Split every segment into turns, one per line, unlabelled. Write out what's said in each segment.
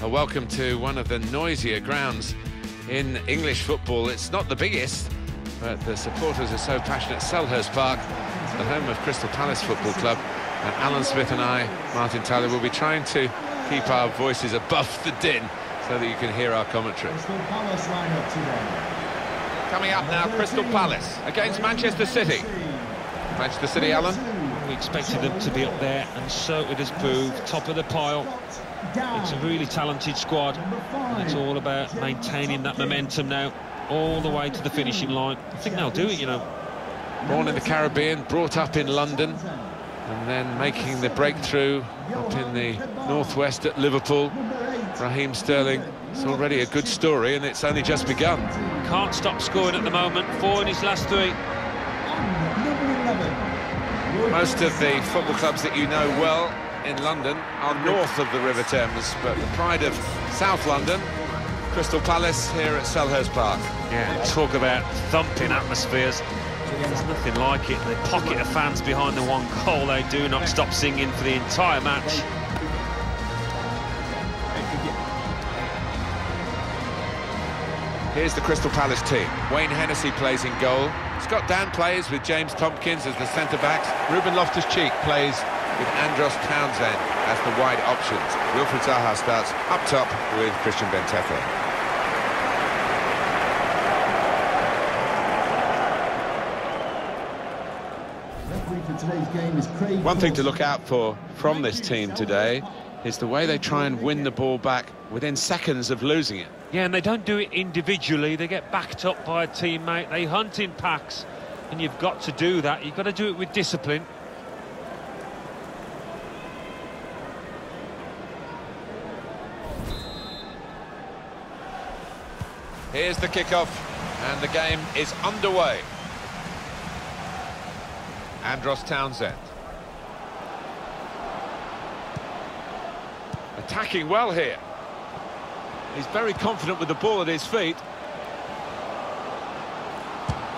Welcome to one of the noisier grounds in English football. It's not the biggest, but the supporters are so passionate. Selhurst Park, the home of Crystal Palace Football Club. And Alan Smith and I, Martin Tyler, will be trying to keep our voices above the din so that you can hear our commentary.
Crystal Palace lineup today.
Coming up now, Crystal Palace against Manchester City. Manchester City, Alan?
We expected them to be up there, and so it has proved. Top of the pile. It's a really talented squad, and it's all about maintaining that momentum now, all the way to the finishing line. I think they'll do it, you know.
Born in the Caribbean, brought up in London, and then making the breakthrough up in the northwest at Liverpool. Raheem Sterling, it's already a good story, and it's only just begun.
Can't stop scoring at the moment, 4 in his last 3.
Most of the football clubs that you know well in London are north of the River Thames, but the pride of South London, Crystal Palace here at Selhurst Park.
Yeah, talk about thumping atmospheres. There's nothing like it. The pocket of fans behind the one goal, they do not stop singing for the entire match.
Here's the Crystal Palace team. Wayne Hennessy plays in goal. Scott Dan plays with James Tompkins as the centre-backs. Ruben Loftus-Cheek plays with Andros Townsend as the wide options. Wilfried Zaha starts up top with Christian Benteke. One thing to look out for from this team today is the way they try and win the ball back within seconds of losing it.
Yeah, and they don't do it individually. They get backed up by a teammate. They hunt in packs, and you've got to do that. You've got to do it with discipline.
Here's the kickoff, and the game is underway. Andros Townsend. Attacking well here. He's very confident with the ball at his feet.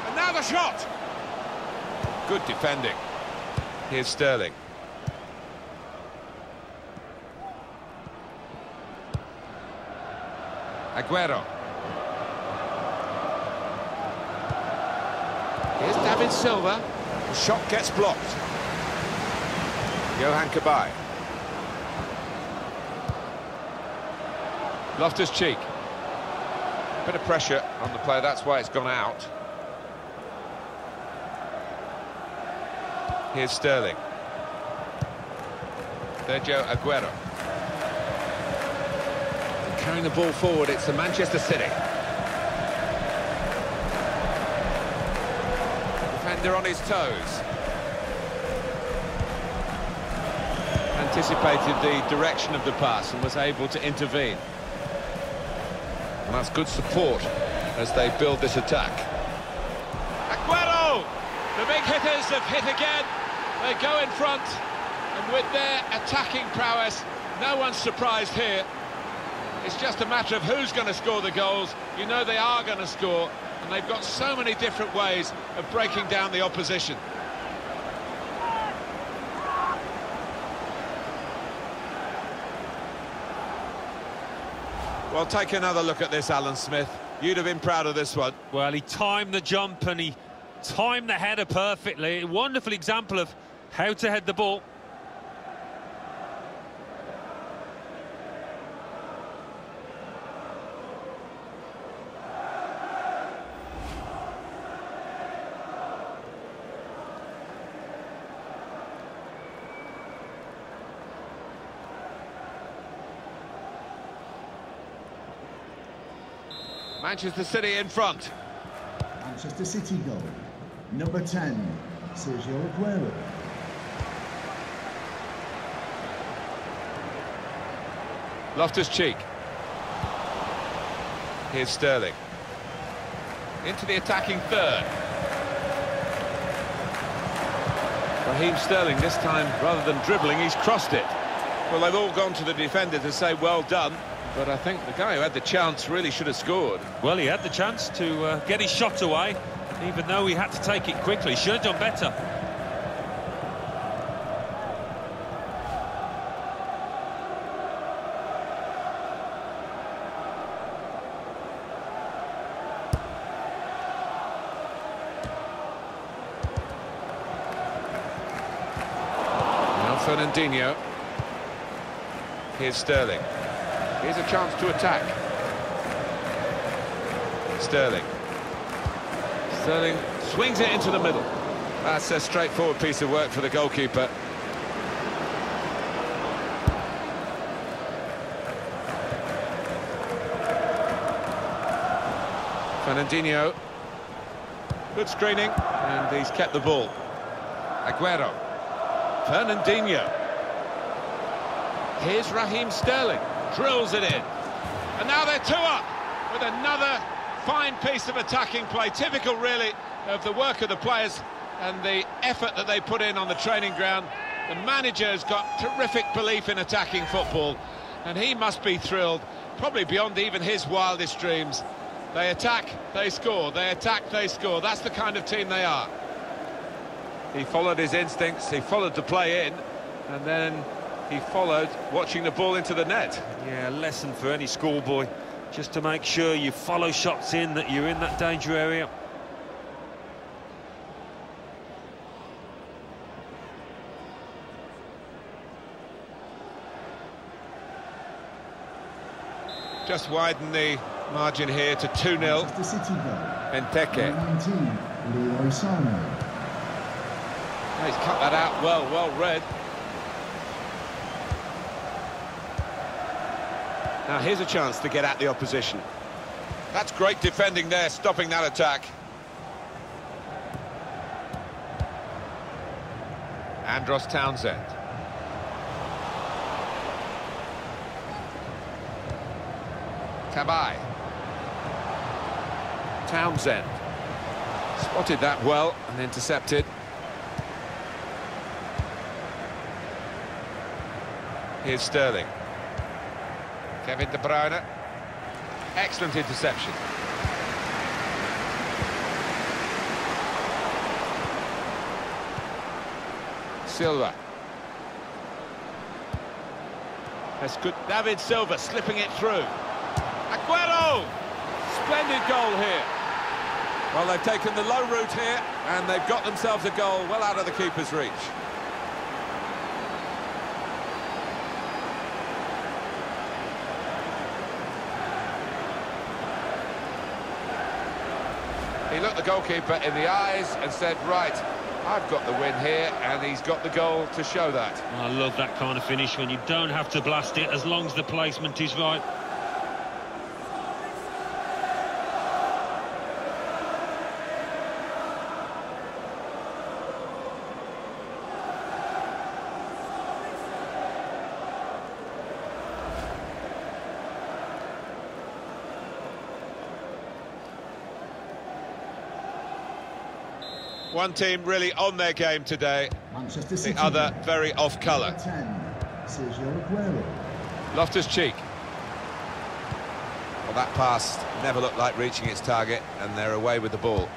And now the shot! Good defending. Here's Sterling. Aguero. Here's David Silva. The shot gets blocked. Johan Cabaye. Loftus-Cheek. Bit of pressure on the player, that's why it's gone out. Here's Sterling. Sergio Aguero. And carrying the ball forward, it's the Manchester City. Defender on his toes. Anticipated the direction of the pass and was able to intervene. And that's good support as they build this attack. Aguero! The big hitters have hit again. They go in front, and with their attacking prowess, no one's surprised here. It's just a matter of who's going to score the goals. You know they are going to score, and they've got so many different ways of breaking down the opposition. Well, take another look at this, Alan Smith. You'd have been proud of this one.
Well, he timed the jump and he timed the header perfectly. A wonderful example of how to head the ball.
Manchester City in front.
Manchester City goal. Number 10, Sergio Aguero.
Loftus-Cheek. Here's Sterling. Into the attacking third. Raheem Sterling this time, rather than dribbling, he's crossed it. Well, they've all gone to the defender to say well done, but I think the guy who had the chance really should have scored.
Well, he had the chance to get his shot away, even though he had to take it quickly. Should have done better.
Fernandinho. Here's Sterling. Here's a chance to attack. Sterling. Sterling swings it into the middle. That's a straightforward piece of work for the goalkeeper. Fernandinho. Good screening, and he's kept the ball. Aguero. Fernandinho. Here's Raheem Sterling. Drills it in. And now they're 2 up with another fine piece of attacking play. Typical, really, of the work of the players and the effort that they put in on the training ground. The manager's got terrific belief in attacking football, and he must be thrilled, probably beyond even his wildest dreams. They attack, they score, they attack, they score. That's the kind of team they are. He followed his instincts, he followed the play in, and then he followed watching the ball into the net.
Yeah, a lesson for any schoolboy, just to make sure you follow shots in, that you're in that danger area.
Just widen the margin here to 2-0. Benteke. He's cut that out well read. Now here's a chance to get at the opposition. That's great defending there, stopping that attack. Andros Townsend. Cabaye. Townsend. Spotted that well and intercepted. Here's Sterling. Kevin De Bruyne. Excellent interception. Silva. That's good. David Silva slipping it through. Aguero! Splendid goal here. Well, they've taken the low route here, and they've got themselves a goal well out of the keeper's reach. He looked the goalkeeper in the eyes and said, right, I've got the win here, and he's got the goal to show that.
I love that kind of finish, when you don't have to blast it as long as the placement is right.
One team really on their game today, the other very off-colour. Loftus-Cheek. Well, that pass never looked like reaching its target, and they're away with the ball.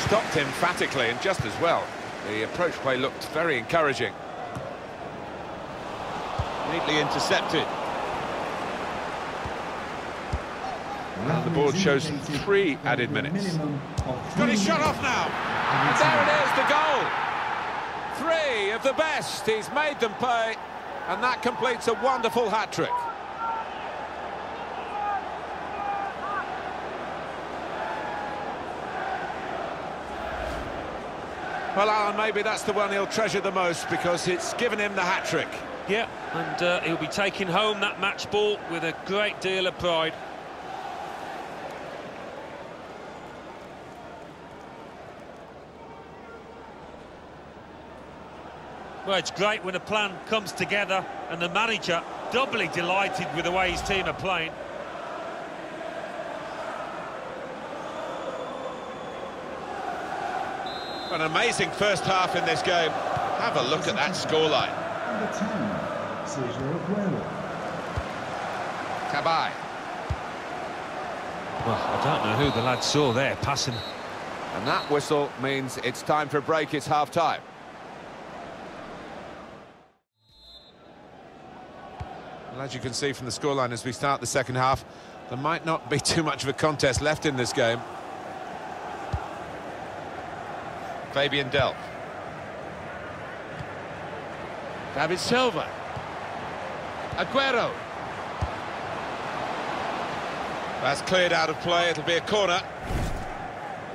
Stopped emphatically and just as well. The approach play looked very encouraging. Neatly intercepted. And the board shows 3 added minutes. Got his shot off now. And there it is, the goal. 3 of the best. He's made them pay. And that completes a wonderful hat-trick. Well, Alan, maybe that's the one he'll treasure the most, because it's given him the hat-trick.
Yeah, and he'll be taking home that match ball with a great deal of pride. Well, it's great when a plan comes together, and the manager doubly delighted with the way his team are playing.
An amazing first half in this game. Have a look at that scoreline.
Number 10, Sergio Aguero.
Cabaye.
Well, I don't know who the lad saw there passing.
And that whistle means it's time for a break. It's half-time. Well, as you can see from the scoreline as we start the second half, there might not be too much of a contest left in this game. Fabian Delph. David Silva. Aguero. That's cleared out of play, it'll be a corner.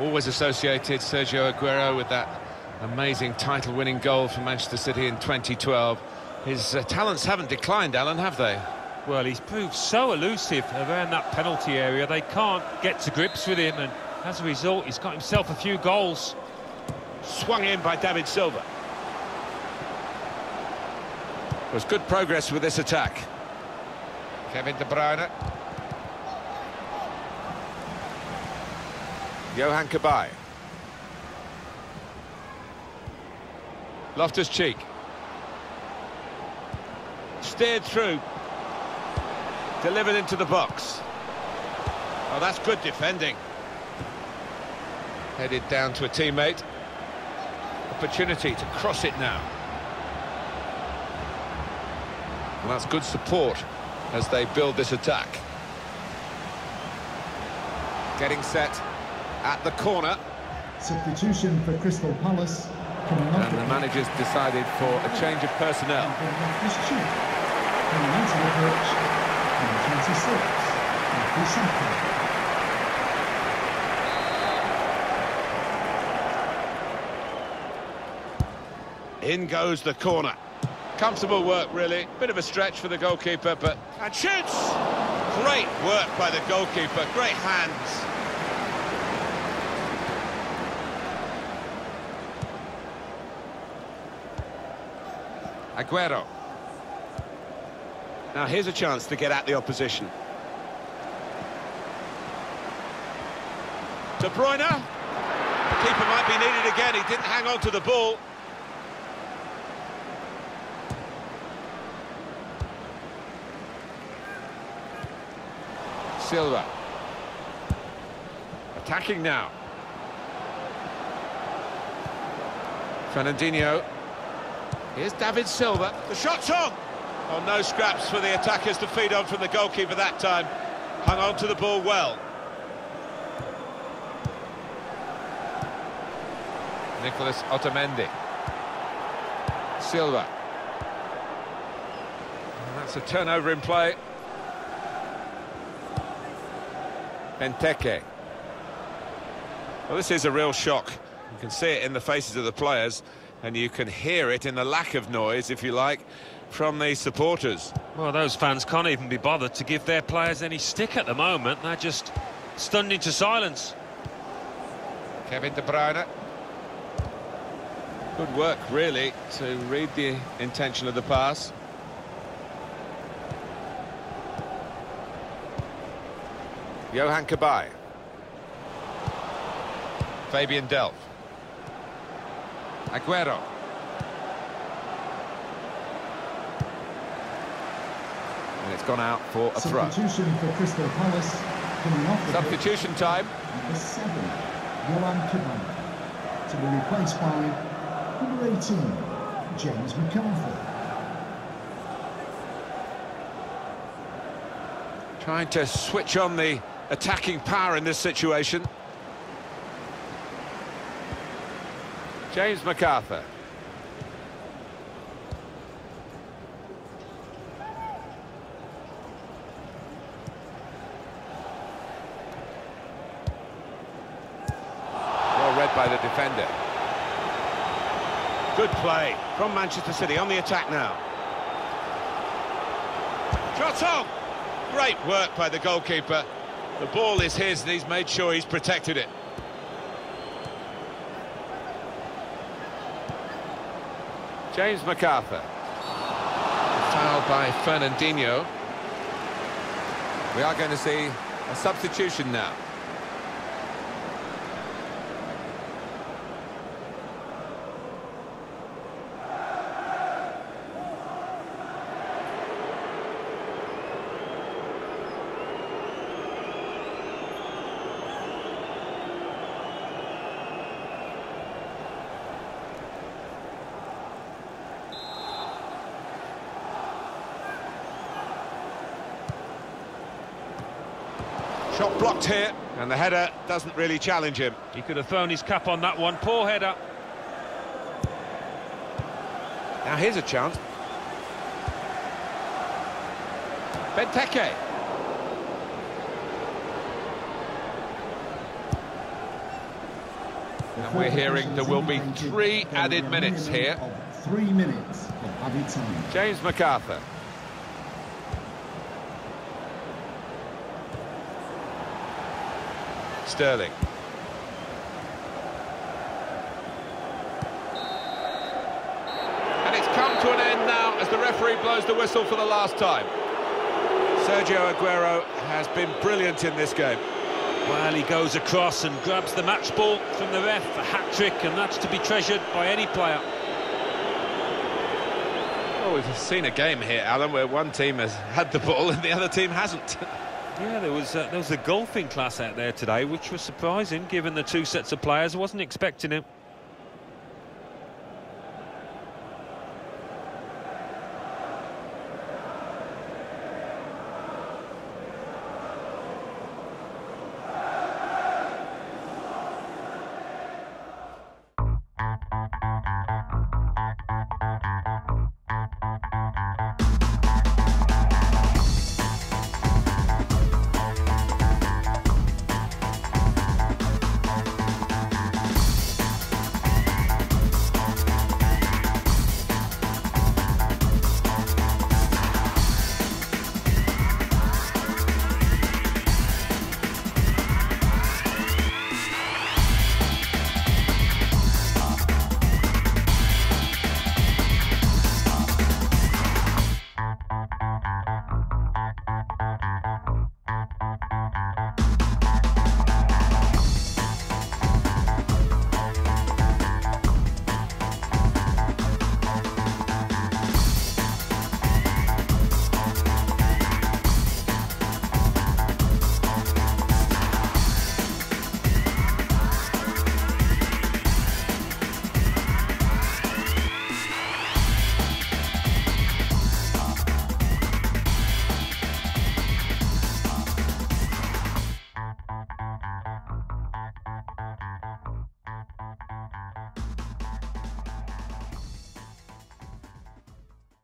Always associated Sergio Aguero with that amazing title-winning goal for Manchester City in 2012. His talents haven't declined, Alan, have they?
Well, he's proved so elusive around that penalty area. They can't get to grips with him, and as a result, he's got himself a few goals.
Swung in by David Silva. There's good progress with this attack. Kevin De Bruyne. Johan Cabaye. Loftus-Cheek. Steered through. Delivered into the box. Oh, that's good defending. Headed down to a teammate. Opportunity to cross it now. Well, that's good support as they build this attack. Getting set at the corner.
Substitution for Crystal Palace.
And the manager's decided for a change of personnel.
Coming into the pitch, number 26, Matthew.
In goes the corner. Comfortable work, really. Bit of a stretch for the goalkeeper, but... And shoots! Great work by the goalkeeper. Great hands. Aguero. Now here's a chance to get at the opposition. De Bruyne. The keeper might be needed again. He didn't hang on to the ball. Silva. Attacking now. Fernandinho. Here's David Silva. The shot's on! Oh, no scraps for the attackers to feed on from the goalkeeper that time. Hung on to the ball well. Nicolas Otamendi. Silva. And that's a turnover in play. Benteke. Well, this is a real shock. You can see it in the faces of the players, and you can hear it in the lack of noise, if you like, from the supporters.
Well, those fans can't even be bothered to give their players any stick at the moment. They're just stunned into silence.
Kevin De Bruyne. Good work, really, to read the intention of the pass. Johan Cabaye. Fabian Delph. Aguero. And it's gone out for a throw.
Substitution for Crystal Palace. Coming off the
Substitution time.
Number 7, Johan Cabaye. To be replaced by number 18, James McArthur.
Trying to switch on the attacking power in this situation. James McArthur. Well read by the defender. Good play from Manchester City on the attack now. Shot on! Great work by the goalkeeper. The ball is his and he's made sure he's protected it. James McArthur. Foul by Fernandinho. We are going to see a substitution now. Shot blocked here, and the header doesn't really challenge him.
He could have thrown his cap on that one. Poor header.
Now here's a chance. Benteke. And we're hearing there will be 3 added minutes here.
3 minutes of added time.
James MacArthur. Sterling. And it's come to an end now as the referee blows the whistle for the last time. Sergio Aguero has been brilliant in this game.
Well, he goes across and grabs the match ball from the ref, a hat-trick, and that's to be treasured by any player.
Well, we've seen a game here, Alan, where one team has had the ball and the other team hasn't.
Yeah, there was a golfing class out there today, which was surprising, given the 2 sets of players. I wasn't expecting it.